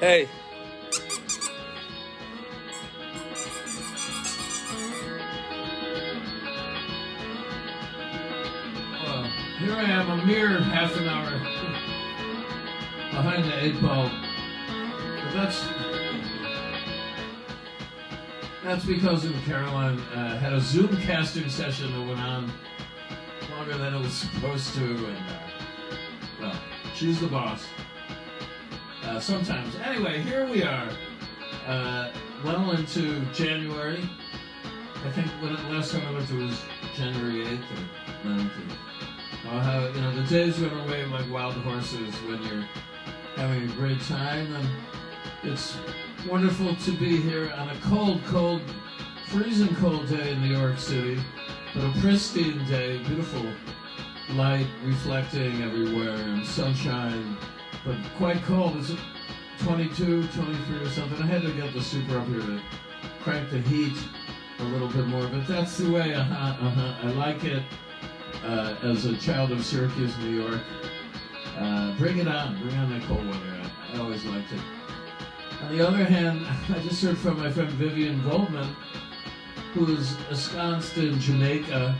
Hey. Here I am, a mere half an hour behind the 8 ball. But that's because Caroline had a Zoom casting session that went on longer than it was supposed to, and well, she's the boss. Sometimes. Anyway, here we are, well into January. I think last time I looked, it was January 8th or 9th. How the days run away like wild horses when you're having a great time, and it's wonderful to be here on a cold, freezing cold day in New York City, but a pristine day, beautiful light reflecting everywhere and sunshine, but quite cold. It's 22, 23 or something. I had to get the super up here to crank the heat a little bit more, but that's the way. I like it. As a child of Syracuse, New York, bring it on. Bring on that cold weather. I always liked it. On the other hand, I just heard from my friend Vivian Goldman, who is ensconced in Jamaica,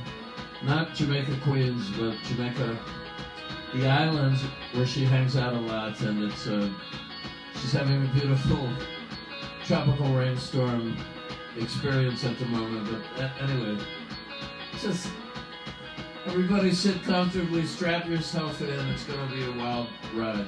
not Jamaica, Queens, but Jamaica, the island where she hangs out a lot, and it's she's having a beautiful tropical rainstorm experience at the moment. But anyway, just everybody sit comfortably, strap yourself in. It's going to be a wild ride here.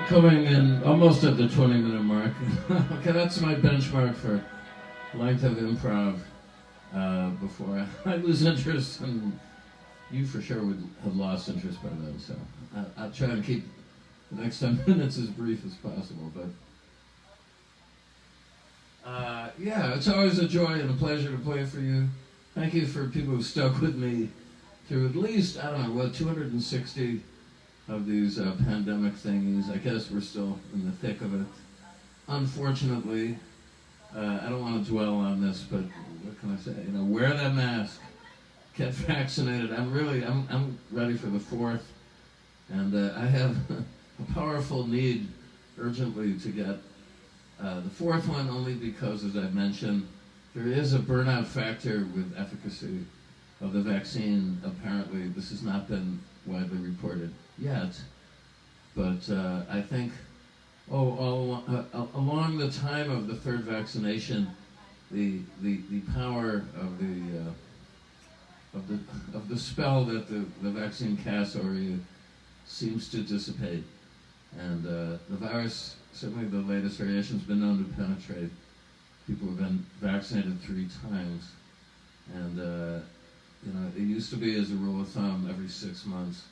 coming in almost at the 20-minute mark. Okay, that's my benchmark for length of improv before I lose interest, and you for sure would have lost interest by then, so I'll try to keep the next 10 minutes as brief as possible. But yeah, it's always a joy and a pleasure to play for you. Thank you for people who stuck with me through at least, I don't know, 260 of these pandemic thingies. I guess we're still in the thick of it. Unfortunately, I don't want to dwell on this, but what can I say? You know, wear that mask, get vaccinated. I'm ready for the fourth, and I have a powerful need urgently to get the fourth one, only because, as I mentioned, there is a burnout factor with efficacy of the vaccine. Apparently, this has not been widely reported yet, but I think along the time of the third vaccination, the power of the spell that the vaccine casts over you seems to dissipate, and the virus, certainly the latest variation, has been known to penetrate people who've been vaccinated 3 times, and you know, it used to be, as a rule of thumb, every 6 months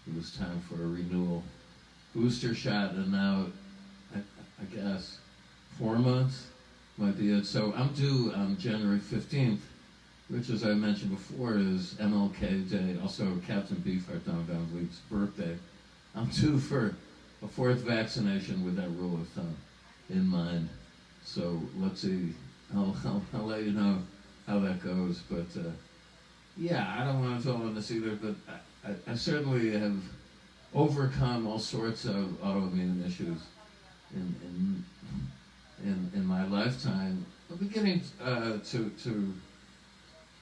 it was time for a renewal booster shot, and now I guess 4 months might be it. So I'm due on January 15th, which, as I mentioned before, is MLK Day, also Captain Beefheart Don Van Vliet's birthday. I'm due for a 4th vaccination with that rule of thumb in mind. So let's see, I'll let you know how that goes. But yeah, I don't want to dwell on this either, but I certainly have overcome all sorts of autoimmune issues in my lifetime. I'm beginning to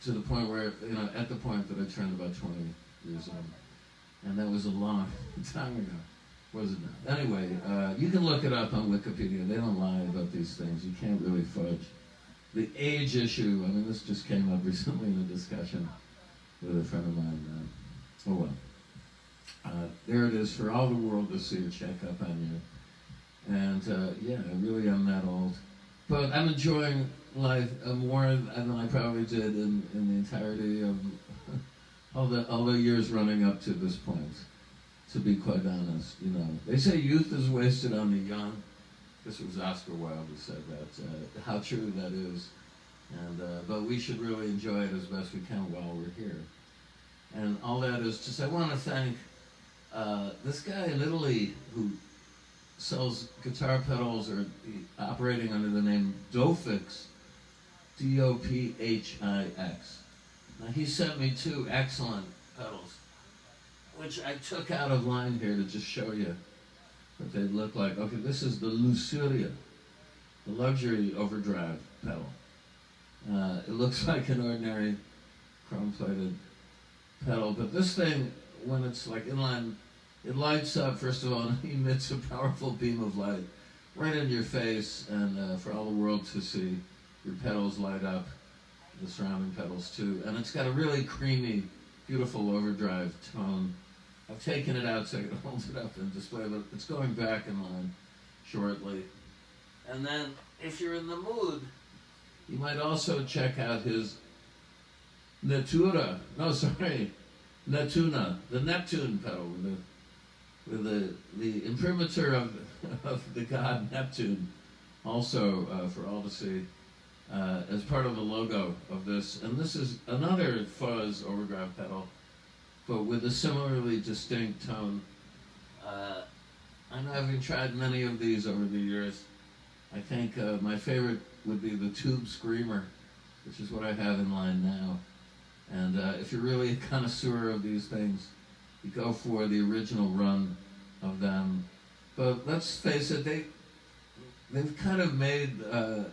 the point where, you know, at the point that I turned about 20 years old, and that was a long time ago, wasn't it? Anyway, you can look it up on Wikipedia. They don't lie about these things. You can't really fudge the age issue. I mean, this just came up recently in a discussion with a friend of mine. Oh well. There it is for all the world to see, or check up on you. And yeah, I really am that old. But I'm enjoying life more than I probably did in the entirety of all the years running up to this point, to be quite honest. You know, they say youth is wasted on the young. This was Oscar Wilde who said that. How true that is. And but we should really enjoy it as best we can while we're here. And all that is just, I want to thank this guy in Italy who sells guitar pedals, or operating under the name Dophix, Dophix. Now he sent me 2 excellent pedals, which I took out of line here to just show you what they look like. Okay, this is the Luxuria, the luxury overdrive pedal. It looks like an ordinary chrome-plated pedal, but this thing, when it's like inline, it lights up, first of all, and emits a powerful beam of light right in your face, and for all the world to see. Your pedals light up, the surrounding pedals too, and it's got a really creamy, beautiful overdrive tone. I've taken it out so I can hold it up and display it. It's going back in line shortly. And then, if you're in the mood, you might also check out his Netuna, the Neptune pedal, with the imprimatur of the god Neptune, also for all to see, as part of the logo of this. And this is another fuzz overdrive pedal, but with a similarly distinct tone. I'm having tried many of these over the years. I think my favorite would be the Tube Screamer, which is what I have in line now. And if you're really a connoisseur of these things, you go for the original run of them. But let's face it, they've kind of made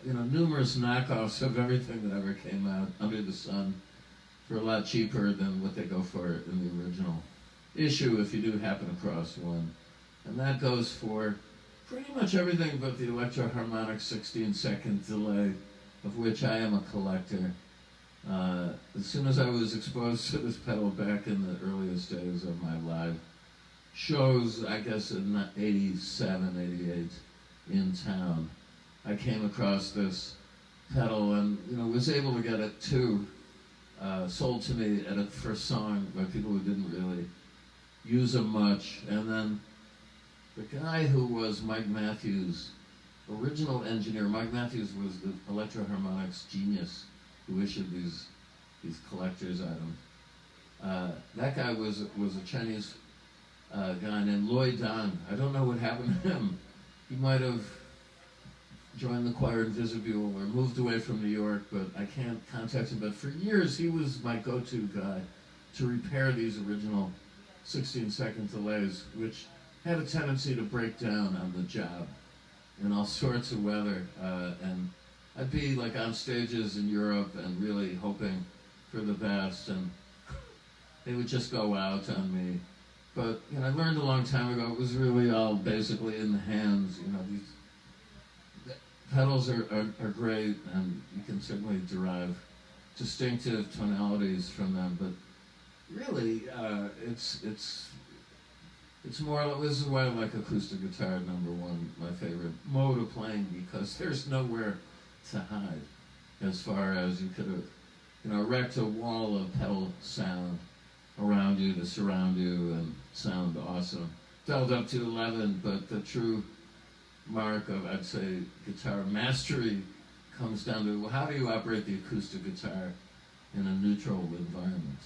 numerous knockoffs of everything that ever came out under the sun for a lot cheaper than what they go for in the original issue, if you do happen across one. And that goes for pretty much everything but the electro-harmonic 16-second delay, of which I am a collector. As soon as I was exposed to this pedal back in the earliest days of my live shows, I guess in 87, 88 in town, I came across this pedal and was able to get it too sold to me at a first song by people who didn't really use them much. And then the guy who was Mike Matthews' original engineer, Mike Matthews was the electro-harmonics genius who issued these collector's items. That guy was a Chinese guy named Lloyd Dong. I don't know what happened to him. He might have joined the choir in Visibule or moved away from New York, but I can't contact him. But for years, he was my go-to guy to repair these original 16-second delays, which had a tendency to break down on the job in all sorts of weather. And I'd be like on stages in Europe and really hoping for the best, and they would just go out on me. But I learned a long time ago it was really all basically in the hands. These pedals are great, and you can certainly derive distinctive tonalities from them. But really, it's more. This is why I like acoustic guitar #1, my favorite mode of playing, because there's nowhere to hide. As far as you could have, erect a wall of pedal sound around you to surround you and sound awesome. Dialed up to 11, but the true mark of, I'd say, guitar mastery comes down to, well, how do you operate the acoustic guitar in a neutral environment?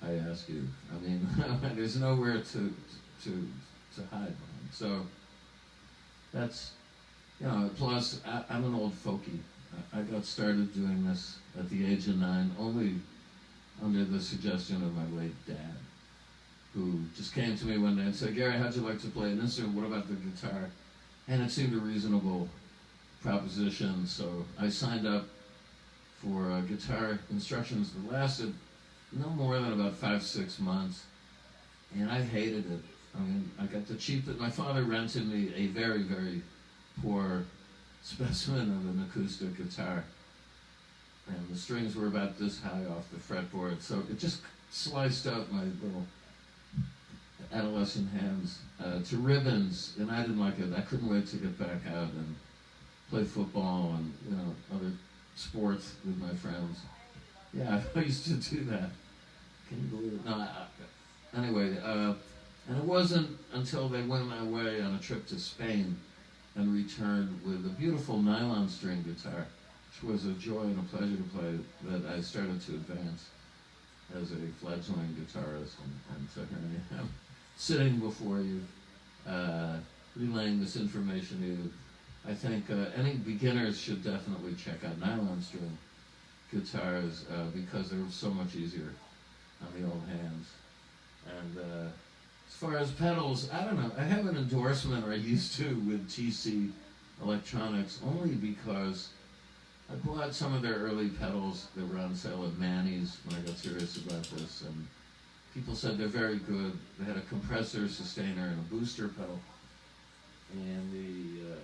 I ask you. I mean, there's nowhere to hide behind. So that's, plus I'm an old folkie. I got started doing this at the age of 9, only under the suggestion of my late dad, who just came to me one day and said, "Gary, how'd you like to play an instrument? What about the guitar?" And it seemed a reasonable proposition, so I signed up for guitar instructions that lasted no more than about 5-6 months, and I hated it. I mean, I got the cheap. My father rented me a very, very poor specimen of an acoustic guitar, and the strings were about this high off the fretboard, so it just sliced up my little adolescent hands to ribbons, and I didn't like it. I couldn't wait to get back out and play football and other sports with my friends. Yeah, I used to do that. Can you believe it? No, anyway, and it wasn't until they went away on a trip to Spain and returned with a beautiful nylon string guitar, which was a joy and a pleasure to play, that I started to advance as a fledgling guitarist. And so here I am, sitting before you, relaying this information to you. I think any beginners should definitely check out nylon string guitars because they're so much easier on the old hands. And as far as pedals, I don't know. I have an endorsement, or I used to, with TC Electronics, only because I bought some of their early pedals that were on sale at Manny's when I got serious about this, and people said they're very good. They had a compressor, sustainer, and a booster pedal. And the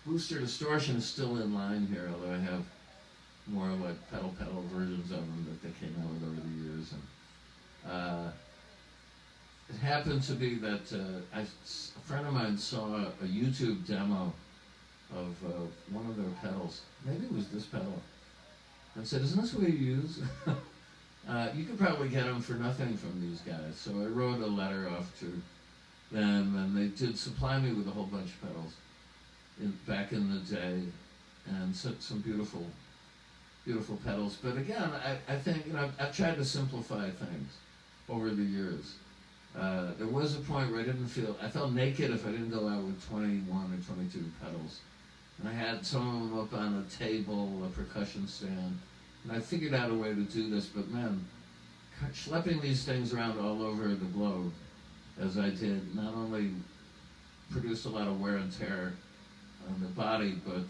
booster distortion is still in line here, although I have more like pedal versions of them that they came out with over the years. And it happened to be that a friend of mine saw a YouTube demo of one of their pedals. Maybe it was this pedal. And said, "Isn't this what you use?" You could probably get them for nothing from these guys. So I wrote a letter off to them, and they did supply me with a whole bunch of pedals back in the day, and some beautiful pedals. But again, I think I've tried to simplify things over the years. There was a point where I felt naked if I didn't go out with 21 or 22 pedals. And I had some of them up on a table, a percussion stand, and I figured out a way to do this. But man, schlepping these things around all over the globe, as I did, not only produced a lot of wear and tear on the body, but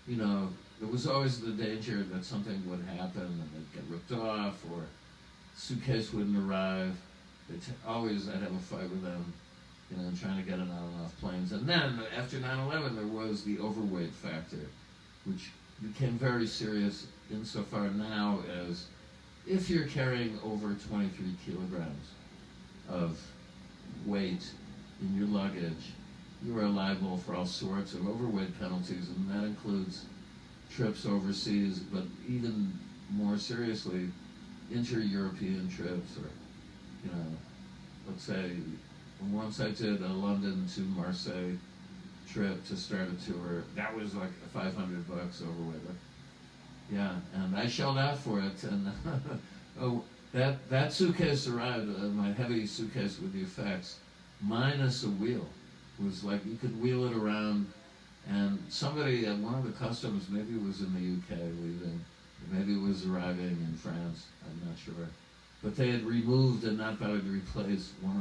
there was always the danger that something would happen and it'd get ripped off, or suitcase wouldn't arrive. I'd have a fight with them, trying to get it on and off planes. And then after 9/11, there was the overweight factor, which became very serious insofar now as if you're carrying over 23 kilograms of weight in your luggage, you are liable for all sorts of overweight penalties, and that includes trips overseas, but even more seriously, inter-European trips, or, you know, let's say, once I did a London to Marseille trip to start a tour. That was like $500 overweight. Yeah, and I shelled out for it, and oh, that suitcase arrived, my heavy suitcase with the effects, minus a wheel. It was like you could wheel it around, and somebody at one of the customs, maybe it was in the UK leaving, maybe it was arriving in France, I'm not sure, but they had removed and not bothered to replace one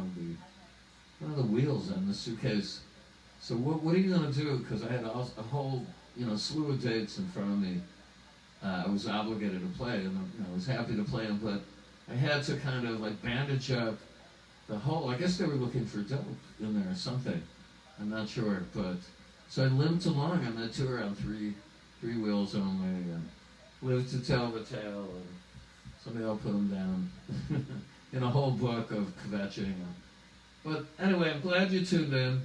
of the wheels on the suitcase. So what are you going to do? Because I had a whole slew of dates in front of me. I was obligated to play, and I was happy to play them, but I had to kind of like bandage up the whole. I guess they were looking for dope in there or something. I'm not sure, but so I limped along on that tour on three wheels only, and lived to tell the tale. And somebody else put them down in a whole book of kvetching. But anyway, I'm glad you tuned in.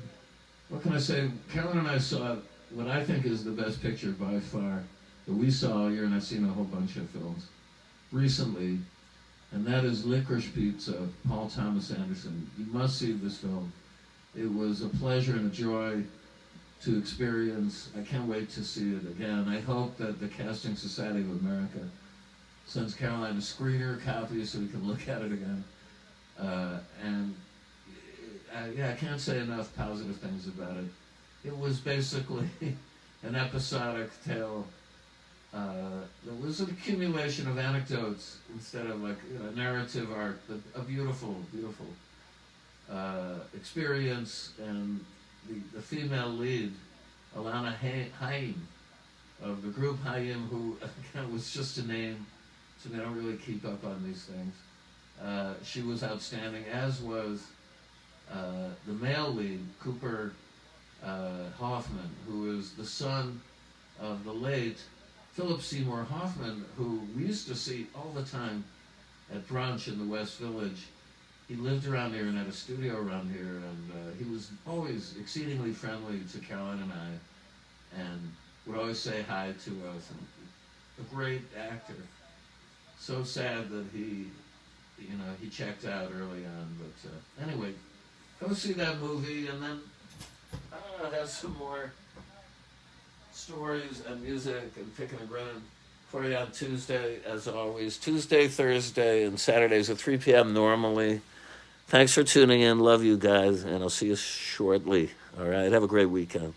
What can I say? Carolyn and I saw what I think is the best picture by far that we saw here, and I've seen a whole bunch of films recently, and that is Licorice Pizza, Paul Thomas Anderson. You must see this film. It was a pleasure and a joy to experience. I can't wait to see it again. I hope that the Casting Society of America sends Caroline a screener copy so we can look at it again. I can't say enough positive things about it. It was basically an episodic tale. There was an accumulation of anecdotes instead of like a narrative arc, but a beautiful, beautiful experience. And the female lead, Alana Haim, of the group Haim, who was just a name, so they don't really keep up on these things. She was outstanding, as was the male lead, Cooper Hoffman, who is the son of the late Philip Seymour Hoffman, who we used to see all the time at brunch in the West Village. He lived around here and had a studio around here, and he was always exceedingly friendly to Caroline and I, and would always say hi to us. And a great actor. So sad that he checked out early on. But anyway, go see that movie, and then have some more stories and music and picking and grinning for you on Tuesday, as always. Tuesday, Thursday, and Saturdays at 3 p.m. normally. Thanks for tuning in. Love you guys, and I'll see you shortly. All right, have a great weekend.